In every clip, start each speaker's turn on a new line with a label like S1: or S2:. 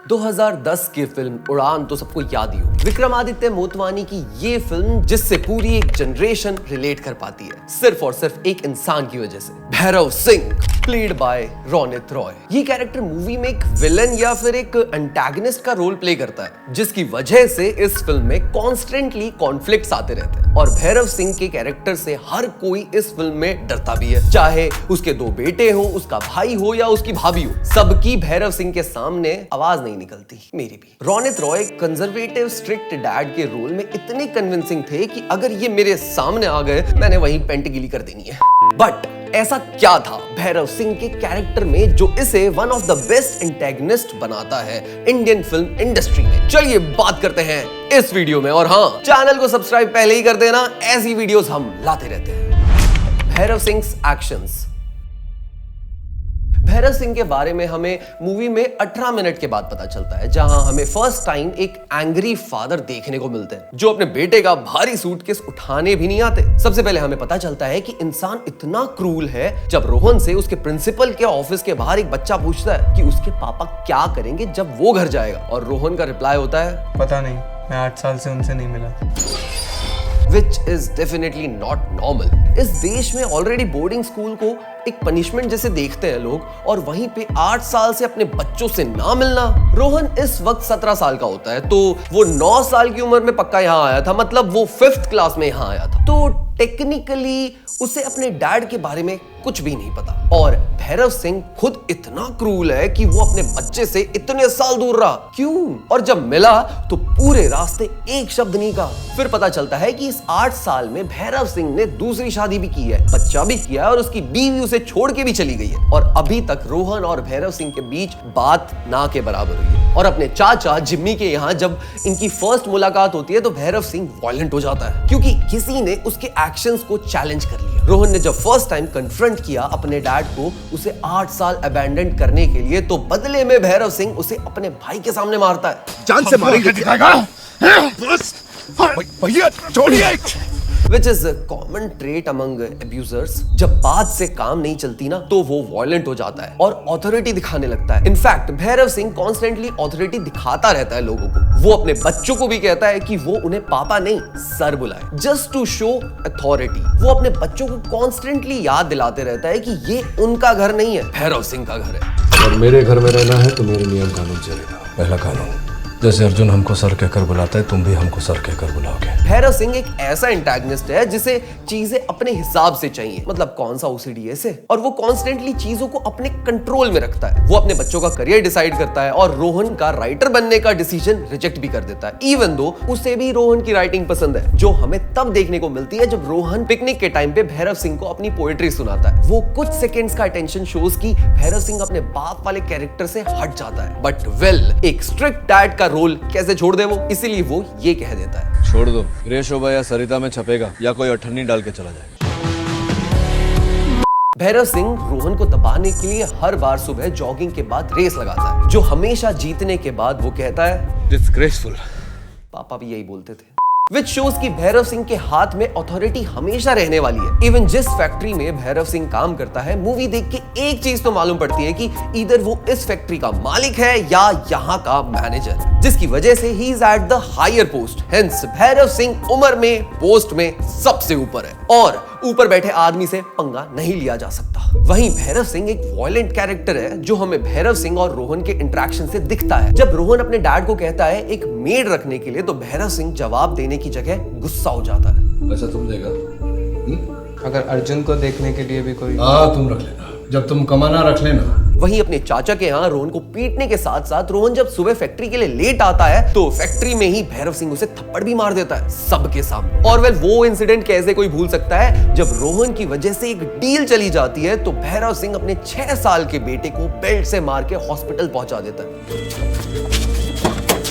S1: 2010 की फिल्म उड़ान तो सबको याद ही होगी। विक्रमादित्य मोटवानी की ये फिल्म जिससे पूरी एक जनरेशन रिलेट कर पाती है, सिर्फ और सिर्फ एक इंसान की वजह से, भैरव सिंह, प्लेड बाय रोनित रॉय। ये कैरेक्टर मूवी में एक विलन या फिर एक एंटागनिस्ट का रोल प्ले करता है, जिसकी वजह से इस फिल्म में कॉन्स्टेंटली कॉन्फ्लिक्ट्स आते रहते हैं। और भैरव सिंह के कैरेक्टर से हर कोई इस फिल्म में डरता भी है, चाहे उसके दो बेटे हो, उसका भाई हो या उसकी भाभी हो, सबकी भैरव सिंह के सामने आवाज नहीं निकलती, मेरी भी। Ronit Roy conservative strict dad के रोल में इतने कन्विंसिंग थे कि अगर ये मेरे सामने आ गए, मैंने वहीं पेंट गीली कर देनी है। बट ऐसा क्या था भैरव सिंह के कैरेक्टर में जो इसे one of the best antagonist बनाता है इंडियन फिल्म इंडस्ट्री में? चलिए बात करते हैं इस वीडियो में। और हाँ, चैनल को सब्सक्राइब पहले ही कर देना, ऐसी वीडियोस हम लाते रहते हैं। भैरव सिंह एक्शंस। भैरव सिंह के बारे में हमें मूवी में 18 मिनट के बाद पता चलता है, जहां हमें फर्स्ट टाइम एक एंग्री फादर देखने को मिलते हैं, जो अपने बेटे का भारी सूटकेस उठाने भी नहीं आते। सबसे पहले हमें पता चलता है कि इंसान इतना क्रूल है जब रोहन से उसके प्रिंसिपल के ऑफिस के बाहर एक बच्चा पूछता है कि उसके पापा क्या करेंगे जब वो घर जाएगा, और रोहन का रिप्लाई होता है,
S2: पता नहीं, मैं 8 साल से उनसे नहीं मिला।
S1: Which is definitely not normal. इस देश में ऑलरेडी बोर्डिंग स्कूल को एक पनिशमेंट जैसे देखते हैं लोग, और वहीं पे 8 साल से अपने बच्चों से ना मिलना। रोहन इस वक्त 17 साल का होता है, तो वो 9 साल की उम्र में पक्का यहाँ आया था, मतलब वो 5th क्लास में यहाँ आया था। तो टेक्निकली उसे अपने डैड के बारे में कुछ भी नहीं पता। और भैरव सिंह खुद इतना क्रूल है कि वो अपने बच्चे से इतने साल दूर रहा, क्यों? और जब मिला तो पूरे रास्ते एक शब्द नहीं कहा। फिर पता चलता है कि इस 8 साल में भैरव सिंह ने दूसरी शादी भी की है, बच्चा भी किया है, और उसकी बीवी उसे छोड़ के भी चली गई है। और अभी तक रोहन और भैरव सिंह के बीच बात ना के बराबर हुई है। और अपने चाचा जिम्मी के यहाँ जब इनकी फर्स्ट मुलाकात होती है तो भैरव सिंह वायलेंट हो जाता है, क्योंकि किसी ने उसके एक्शंस को चैलेंज कर लिया। रोहन ने जब फर्स्ट टाइम कन्फ्रंट किया अपने डैड को उसे 8 साल अबैंडन करने के लिए, तो बदले में भैरव सिंह उसे अपने भाई के सामने मारता है।
S3: जान से मारेंगे दिखाएगा। भैया छोड़िए।
S1: Which is a common trait among abusers. जब बात से काम नहीं चलती ना, तो वो वायलेंट हो जाता है और ऑथोरिटी दिखाने लगता है। In fact Bhairav Singh constantly authority दिखाता रहता है लोगों को। वो अपने बच्चों को भी कहता है कि वो उन्हें पापा नहीं सर बुलाए, जस्ट टू शो अथॉरिटी। वो अपने बच्चों को कॉन्स्टेंटली याद दिलाते रहता है कि ये उनका घर नहीं है, भैरव सिंह का घर है।
S4: और मेरे घर में रहना है तो मेरे नियम कानून चलेगा। पहला कानून, जैसे अर्जुन हमको सर कहकर बुलाता है, तुम भी हमको सर कहकर बुलाओगे।
S1: भैरव सिंह एक ऐसा एंटागनिस्ट है जिसे चीजें अपने हिसाब से चाहिए, मतलब कौन सा ओसीडी है इसे, और वो कॉन्स्टेंटली चीजों को अपने कंट्रोल में रखता है। वो अपने बच्चों का करियर डिसाइड करता है और रोहन का राइटर बनने का डिसीजन रिजेक्ट भी कर देता है, इवन दो उसे भी रोहन की राइटिंग पसंद है, जो हमें तब देखने को मिलती है जब रोहन पिकनिक के टाइम पे भैरव सिंह को अपनी पोएट्री सुनाता है। वो कुछ सेकेंड्स का अटेंशन शोज की भैरव सिंह अपने बाप वाले कैरेक्टर से हट जाता है, बट एक स्ट्रिक्ट डैड का रोल कैसे छोड़ दे वो, इसीलिए वो ये कह देता है,
S5: छोड़ दो, रेशोभा या सरिता में छपेगा या कोई अठन्नी डाल के चला जाएगा।
S1: भैरव सिंह रोहन को दबाने के लिए हर बार सुबह जॉगिंग के बाद रेस लगाता है, जो हमेशा जीतने के बाद वो कहता है,
S5: डिस्ग्रेसफुल।
S1: पापा भी यही बोलते थे। विच शोज की भैरव सिंह के हाथ में अथॉरिटी हमेशा रहने वाली है। इवन जिस फैक्ट्री में भैरव सिंह काम करता है, मूवी देख के एक चीज तो मालूम पड़ती है कि इधर वो इस फैक्ट्री का मालिक है या यहाँ का मैनेजर, जिसकी वजह से he is at the higher post. Hence Bhairav Singh उम्र में, पोस्ट में सबसे ऊपर है, और ऊपर बैठे आदमी से पंगा नहीं लिया जा सकता। वहीं भैरव सिंह एक वायलेंट कैरेक्टर है, जो हमें भैरव सिंह और रोहन के इंटरेक्शन से दिखता है। जब रोहन अपने डैड को कहता है एक मेड रखने के लिए, तो भैरव सिंह जवाब देने की जगह गुस्सा हो जाता है।
S4: ऐसा तुम देगा?
S2: अगर अर्जुन को देखने के लिए भी कोई,
S4: हाँ तुम रख लेना, जब तुम कमाना रख लेना।
S1: वहीं अपने चाचा के यहाँ रोहन को पीटने के साथ साथ रोहन जब सुबह फैक्ट्री के लिए लेट आता है, तो फैक्ट्री में ही भैरव सिंह उसे थप्पड़ भी मार देता है सबके सामने। और वो इंसिडेंट कैसे कोई भूल सकता है, जब रोहन की वजह से एक डील चली जाती है, तो भैरव सिंह अपने 6 साल के बेटे को बेल्ट से मार के हॉस्पिटल पहुंचा देता है।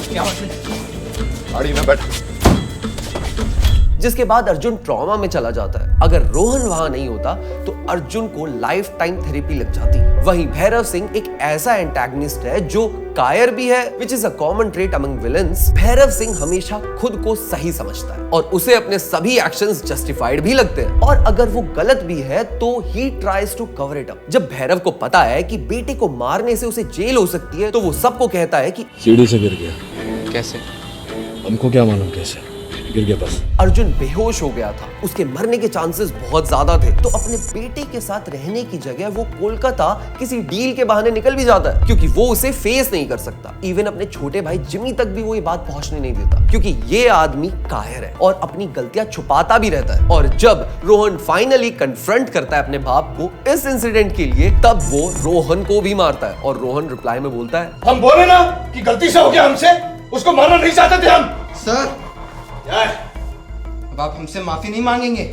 S3: क्या बात है? गाड़ी में बैठा।
S1: जिसके बाद अर्जुन ट्रॉमा में चला जाता है। अगर रोहन वहां नहीं होता तो अर्जुन को लाइफ टाइम थेरेपी लग जाती। वहीं भैरव सिंह एक ऐसा एंटागनिस्ट है जो कायर भी है, which is a common trait among villains. Bhairav Singh हमेशा खुद को सही समझता है और उसे अपने सभी एक्शंस जस्टिफाइड भी लगते हैं, और अगर वो गलत भी है तो he tries to cover it up. जब भैरव को पता है कि बेटे को मारने से उसे जेल हो सकती है तो वो सबको कहता है कि
S5: सीढ़ी से गिर गया।
S2: कैसे?
S5: हमको क्या मालूम कैसे गिर गया बस।
S1: अर्जुन बेहोश हो गया था, उसके मरने के चांसेस बहुत ज्यादा थे, तो अपने बेटे के साथ रहने की जगह वो कोलकाता किसी डील के बहाने निकल भी जाता है, क्योंकि वो उसे फेस नहीं कर सकता। इवन अपने छोटे भाई जिमी तक भी वो ये बात पहुंचने नहीं देता, क्योंकि ये आदमी कायर है और अपनी गलतियां छुपाता भी रहता है। और जब रोहन फाइनली कन्फ्रंट करता है अपने बाप को इस इंसिडेंट के लिए, तब वो रोहन को भी मारता है और रोहन रिप्लाई में बोलता है,
S6: हम बोले ना कि गलती से हो गया हमसे, उसको मारना नहीं चाहते थे हम।
S2: सर, अब आप हमसे माफी नहीं मांगेंगे?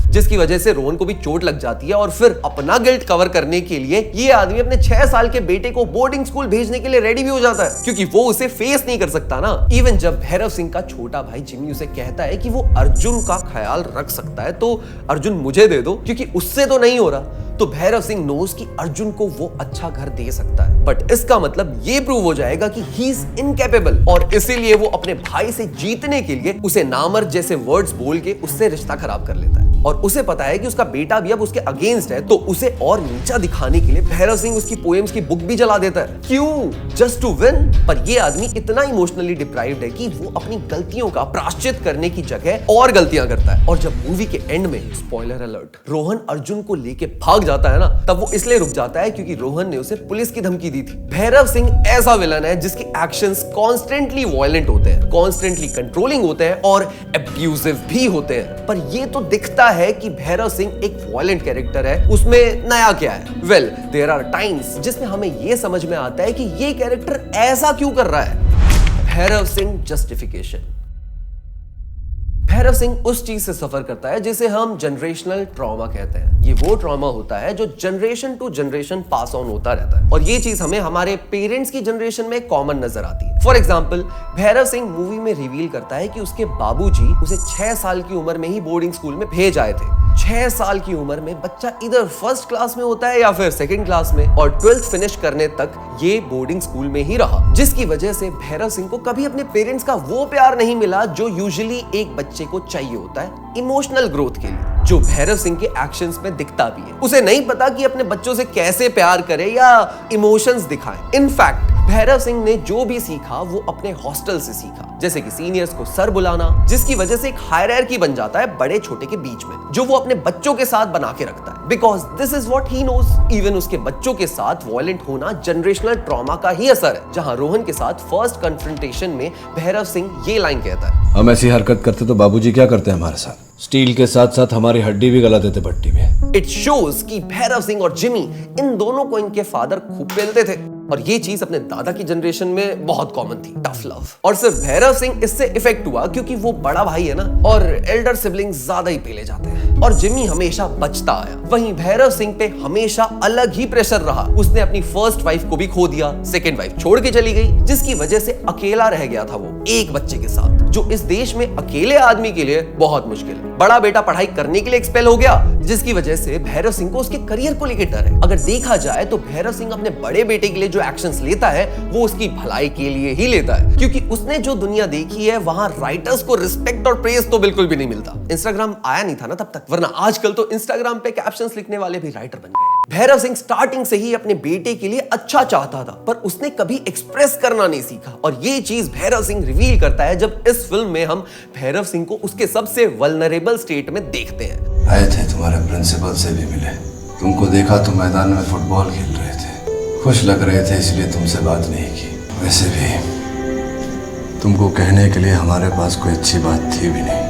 S1: जिसकी वजह से रोहन को भी चोट लग जाती है और फिर अपना गिल्ट कवर करने के लिए ये आदमी अपने 6 साल के बेटे को बोर्डिंग स्कूल भेजने के लिए रेडी भी हो जाता है, क्योंकि वो उसे फेस नहीं कर सकता ना। इवन जब भैरव सिंह का छोटा भाई जिमी उसे कहता है कि वो अर्जुन का ख्याल रख सकता है तो अर्जुन मुझे दे दो, क्योंकि उससे तो नहीं हो रहा, तो भैरव सिंह नोज कि अर्जुन को वो अच्छा घर दे सकता है। बट इसका मतलब ये प्रूव हो जाएगा कि ही इज इनकैपेबल, और इसीलिए वो अपने भाई से जीतने के लिए उसे नामर्द जैसे वर्ड्स बोल के उससे रिश्ता खराब कर लेता है। और उसे पता है कि उसका बेटा भी अब उसके अगेंस्ट है, तो उसे और नीचा दिखाने के लिए भैरव सिंह उसकी पोएम्स की बुक भी जला देता है। क्यों? Just to win. पर ये आदमी इतना इमोशनली डिप्राइव्ड है कि वो अपनी गलतियों का प्रायश्चित करने की जगह और गलतियां करता है। और जब मूवी के एंड में, स्पॉइलर अलर्ट, रोहन अर्जुन को लेके भाग जाता है ना, तब वो इसलिए रुक जाता है क्योंकि रोहन ने उसे पुलिस की धमकी दी थी। भैरव सिंह ऐसा विलन है जिसके एक्शंस कॉन्स्टेंटली वायलेंट होते हैं, कॉन्स्टेंटली कंट्रोलिंग होते हैं और एब्यूजिव भी होते हैं। पर ये तो दिखता है कि भैरव सिंह एक वायलेंट कैरेक्टर है, उसमें नया क्या है? वेल, देयर आर टाइम्स जिसमें हमें ये समझ में आता है कि ये कैरेक्टर ऐसा क्यों कर रहा है। भैरव सिंह जस्टिफिकेशन। भैरव सिंह उस चीज से सफर करता है जिसे हम जनरेशनल ट्रॉमा कहते हैं। ये वो ट्रॉमा होता है जो generation to generation pass on होता रहता है, और ये चीज हमें हमारे पेरेंट्स की जनरेशन में कॉमन नजर आती है। For example, Bhairav Singh movie में रिवील करता है कि उसके बाबूजी उसे 6 साल की उम्र में ही बोर्डिंग स्कूल में भेज आए थे। 6 साल की उम्र में बच्चा इधर फर्स्ट क्लास में होता है या फिर सेकंड क्लास में, और 12th फिनिश करने तक ये बोर्डिंग स्कूल में ही रहा, जिसकी वजह से भैरव सिंह को कभी अपने पेरेंट्स का वो प्यार नहीं मिला जो यूजुअली एक बच्चे को चाहिए होता है इमोशनल ग्रोथ के लिए, जो भैरव सिंह के एक्शंस में दिखता भी है। उसे नहीं पता कि अपने बच्चों से कैसे प्यार करे या इमोशंस दिखाएं। इनफैक्ट भैरव सिंह ने जो भी सीखा वो अपने हॉस्टल से सीखा, जैसे कि सीनियर्स को सर बुलाना, जिसकी वजह से एक हायरार्की बन जाता है बड़े छोटे के बीच में, जो वो अपने बच्चों के साथ बना के रखता है, because this is what he knows. Even उसके बच्चों के साथ वायलेंट होना जनरेशनल ट्रॉमा का ही असर है, जहां रोहन के साथ फर्स्ट कन्फ्रंटेशन में भैरव सिंह ये लाइन कहता है,
S5: हम ऐसी हरकत करते तो बाबूजी क्या करते हमारे साथ? स्टील के साथ साथ हमारी हड्डी भी गला देते भट्टी में।
S1: इट शोज कि भैरव सिंह और जिमी, इन दोनों को इनके फादर खूब पेलते थे, और ये चीज अपने दादा की जनरेशन में बहुत कॉमन थी, टफ लव। और सिर्फ भैरव सिंह इससे इफेक्ट हुआ क्योंकि वो बड़ा भाई है ना, और एल्डर सिबलिंग्स ज्यादा ही पेले जाते हैं, और जिमी हमेशा बचता आया। वहीं भैरव सिंह पे हमेशा अलग ही प्रेशर रहा। उसने अपनी फर्स्ट वाइफ को भी खो दिया, सेकंड वाइफ छोड़ के चली गई, जिसकी वजह से अकेला रह गया था वो एक बच्चे के साथ, जो इस देश में अकेले आदमी के लिए बहुत मुश्किल है। बड़ा बेटा पढ़ाई करने के लिए एक्सपेल हो गया, जिसकी वजह से भैरव सिंह को उसके करियर को लेकर डर है। अगर देखा जाए तो भैरव सिंह अपने बड़े बेटे के लिए जो एक्शंस लेता है वो उसकी भलाई के लिए ही लेता है, क्योंकि उसने जो दुनिया देखी है वहां राइटर्स को रिस्पेक्ट और प्रेज तो बिल्कुल भी नहीं मिलता। इंस्टाग्राम आया नहीं था ना तब तक, वरना आजकल तो इंस्टाग्राम पे कैप्शंस लिखने वाले भी राइटर बन गए। भैरव सिंह स्टार्टिंग से ही अपने बेटे के लिए अच्छा चाहता था, पर उसने कभी एक्सप्रेस करना नहीं सीखा, और ये चीज भैरव सिंह रिवील करता है जब इस फिल्म में हम भैरव सिंह को उसके सबसे वल्नरेबल स्टेट में देखते हैं।
S4: आए थे, तुम्हारे प्रिंसिपल से भी मिले, तुमको देखा तो मैदान में फुटबॉल खेल रहे थे, खुश लग रहे थे, इसलिए तुमसे बात नहीं की। वैसे भी तुमको कहने के लिए हमारे पास कोई अच्छी बात थी भी नहीं।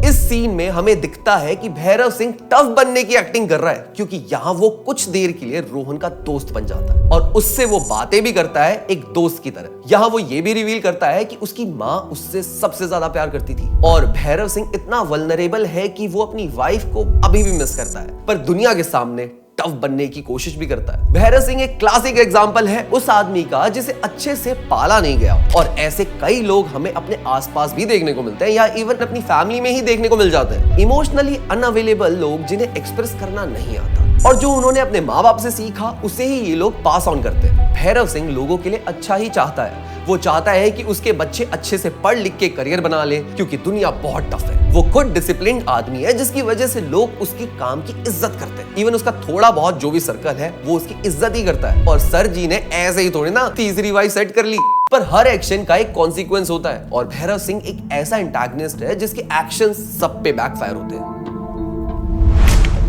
S1: इस सीन में हमें दिखता है कि भैरव सिंह टफ बनने की एक्टिंग कर रहा है, क्योंकि यहाँ वो कुछ देर के लिए रोहन का दोस्त बन जाता है और उससे वो बातें भी करता है एक दोस्त की तरह। यहाँ वो ये भी रिवील करता है कि उसकी माँ उससे सबसे ज्यादा प्यार करती थी, और भैरव सिंह इतना वल्नरेबल है कि वो अपनी वाइफ को अभी भी मिस करता है, पर दुनिया के सामने टफ टफ बनने की कोशिश भी करता है। भैरव सिंह एक क्लासिक एग्जांपल है उस आदमी का जिसे अच्छे से पाला नहीं गया, और ऐसे कई लोग हमें अपने आसपास भी देखने को मिलते हैं या इवन अपनी फैमिली में ही देखने को मिल जाते हैं। इमोशनली अनअवेलेबल लोग जिन्हें एक्सप्रेस करना नहीं आता, और जो उन्होंने अपने माँ बाप से सीखा उसे ही ये लोग पास ऑन करते हैं। भैरव सिंह लोगों के लिए अच्छा ही चाहता है। वो चाहता है कि उसके बच्चे अच्छे से पढ़ लिख के करियर बना ले, क्योंकि दुनिया बहुत टफ है। वो खुद डिसिप्लिन्ड आदमी है, जिसकी वजह से लोग उसकी काम की इज्जत करते हैं। इवन उसका थोड़ा बहुत जो भी सर्कल है वो उसकी इज्जत ही करता है। और सर जी ने ऐसे ही थोड़ी ना तीसरी वाइफ सेट कर ली, पर हर एक्शन का एक कॉन्सिक्वेंस होता है, और भैरव सिंह एक ऐसा एंटागनिस्ट है जिसके एक्शन सब पे बैकफायर होते हैं।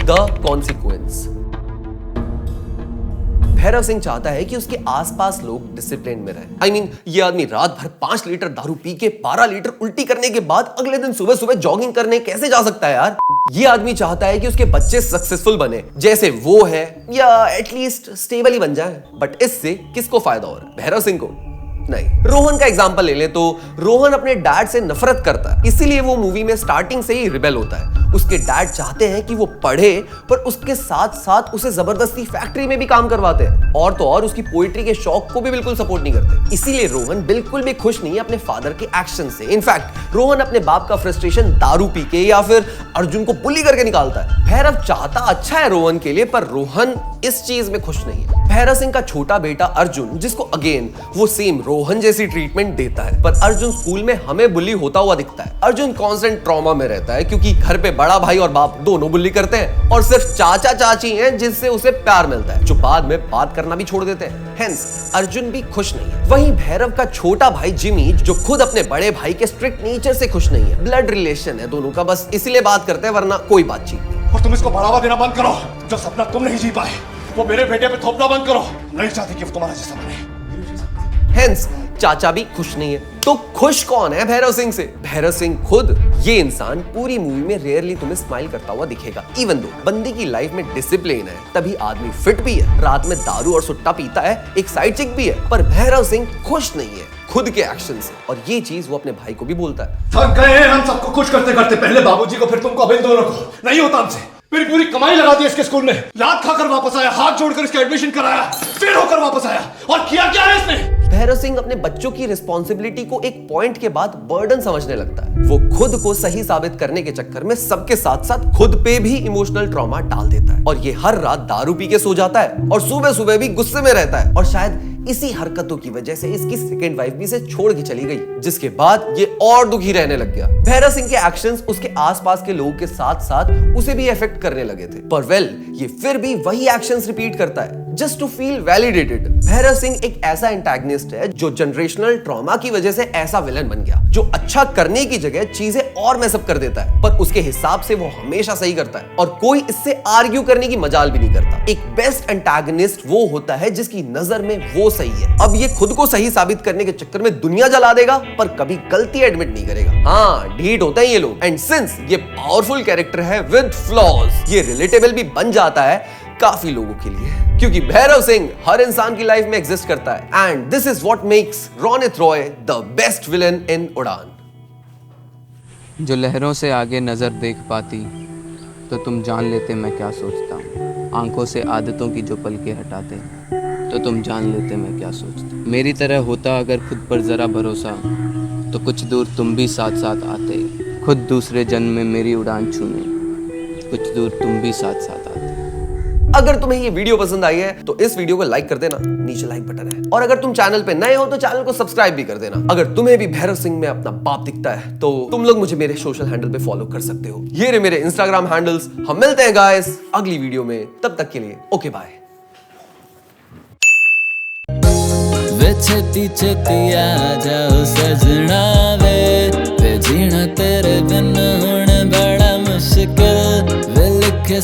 S1: The consequence. भैरव सिंह चाहता है कि उसके आसपास लोग डिसिप्लिन में रहें। I mean, ये आदमी रात भर 5 लीटर दारू पी के 12 लीटर उल्टी करने के बाद अगले दिन सुबह सुबह जॉगिंग करने कैसे जा सकता है यार? ये आदमी चाहता है कि उसके बच्चे सक्सेसफुल बने जैसे वो है, या एटलीस्ट स्टेबल ही बन जाए। बट इससे किसको फायदा हो रहा है? भैरव सिंह को नहीं। रोहन का एग्जांपल ले ले तो रोहन अपने डैड से नफरत करता है, इसीलिए वो मूवी में स्टार्टिंग से ही रिबेल होता है। उसके डैड चाहते हैं कि वो पढ़े, पर उसके साथ साथ उसे जबरदस्ती फैक्ट्री में भी काम करवाते हैं, और तो और उसकी पोइट्री के शौक को भी बिल्कुल सपोर्ट नहीं करते। इसीलिए रोहन बिल्कुल भी खुश नहीं है अपने फादर के एक्शन से। इनफैक्ट रोहन अपने बाप का फ्रस्ट्रेशन दारू पी के या फिर अर्जुन को बुली करके निकालता है। भैरव चाहता अच्छा है रोहन के लिए, पर रोहन इस चीज में खुश नहीं है। भैरव सिंह का छोटा बेटा अर्जुन, जिसको अगेन वो सेम रोहन जैसी ट्रीटमेंट देता है, पर अर्जुन स्कूल में हमें बुली होता हुआ दिखता है। अर्जुन कांस्टेंट ट्रॉमा में रहता है, क्योंकि घर पे बड़ा भाई और बाप दोनों बुली करते हैं, और सिर्फ चाचा चाची हैं जिनसे उसे प्यार मिलता है, जो बाद में बात करना भी छोड़ देते हैं। हेंस अर्जुन भी खुश नहीं है। वहीं भैरव का छोटा भाई जिमी, जो खुद अपने बड़े भाई के स्ट्रिक्ट नेचर से खुश नहीं है। ब्लड रिलेशन है दोनों का, बस इसलिए बात करते हैं, वरना कोई बातचीत नहीं।
S6: और तुम इसको बढ़ावा देना बंद करो। जो सपना तुम नहीं जी पाए वो मेरे बेटे पे थोपना बंद करो। नहीं चाहती कि वो तुम्हारा जैसा बने।
S1: हेंस चाचा भी खुश नहीं है। तो खुश कौन है भैरव सिंह से? भैरव सिंह खुद। ये इंसान पूरी मूवी में रेयरली तुम्हें स्माइल करता हुआ दिखेगा, इवन दो बंदे की लाइफ में डिसिप्लिन है, तभी आदमी फिट भी है, रात में दारू और सुट्टा पीता है, एक साइड चिक भी है, पर भैरव सिंह खुश नहीं है खुद के एक्शन से, और ये चीज वो अपने भाई को भी बोलता है।
S6: थक गए हैं हम सबको खुश करते करते, पहले बाबूजी को फिर तुमको, अब इन दोनों को। नहीं होता हमसे। मेरी पूरी कमाई लगा दी इसके स्कूल में, लात खाकर वापस आया, हाथ जोड़कर इसका एडमिशन कराया, फिर होकर वापस आया, और किया क्या है इसने?
S1: भैरव सिंह अपने बच्चों की रिस्पॉन्सिबिलिटी को एक पॉइंट के बाद बर्डन समझने लगता है। वो खुद को सही साबित करने के चक्कर में सबके साथ साथ खुद पे भी इमोशनल ट्रॉमा डाल देता है, और ये हर रात दारू पी के सो जाता है, और सुबह सुबह भी गुस्से में रहता है, और शायद इसी हरकतों की वजह से इसकी सेकंड वाइफ भी इसे छोड़ के चली गई, जिसके बाद ये और दुखी रहने लग गया। भैरव सिंह के एक्शंस उसके आसपास के लोगों के साथ साथ उसे भी इफेक्ट करने लगे थे, पर ये फिर भी वही एक्शंस रिपीट करता है just to feel validated. Bhairav Singh एक ऐसा एंटागनिस्ट है जो जनरेशनल ट्रॉमा की वजह से ऐसा विलन बन गया, जो अच्छा करने की जगह चीजें और मैसअप कर देता है, पर उसके हिसाब से वो हमेशा सही करता है, और कोई इससे आर्ग्यू करने की मजाल भी नहीं करता। एक बेस्ट एंटागनिस्ट वो होता है जिसकी नजर में वो सही है। अब ये खुद को सही साबित करने के चक्कर में दुनिया जला देगा, पर कभी गलती एडमिट नहीं करेगा। हाँ, ढीठ होते हैं ये लोग, एंड सिंस ये पावरफुल कैरेक्टर है विद फ्लॉज, ये रिलेटेबल भी बन जाता है काफी लोगों के लिए, क्योंकि भैरव सिंह हर इंसान की लाइफ में एग्जिस्ट करता है, and this is what makes Ronit Roy the best villain in उड़ान।
S2: जो लहरों से आगे नज़र देख पाती तो तुम जान लेते मैं क्या सोचता हूँ। आंखों से आदतों की जो पलके हटाते तो तुम जान लेते मैं क्या सोचता। मेरी तरह होता अगर खुद पर ज़रा भरोसा तो कुछ दूर तुम भी साथ साथ आते। खुद दूसरे जन्म में मेरी उड़ान छूने कुछ दूर तुम भी साथ साथ आते।
S1: अगर तुम्हें ये वीडियो पसंद आई है तो इस वीडियो को लाइक कर देना, नीचे लाइक बटन है, और अगर तुम चैनल पे नए हो तो चैनल को सब्सक्राइब भी कर देना। अगर तुम्हें भी भैरव सिंह में अपना बाप दिखता है तो तुम लोग मुझे मेरे सोशल हैंडल पे फॉलो कर सकते हो। ये रहे मेरे इंस्टाग्राम हैंडल्स। हम मिलते हैं गाइस अगली वीडियो में, तब तक के लिए ओके बाय।
S7: छेती छेती आ जाओ सजना वे जीना तेरे बिन हुण बड़ा मुश्किल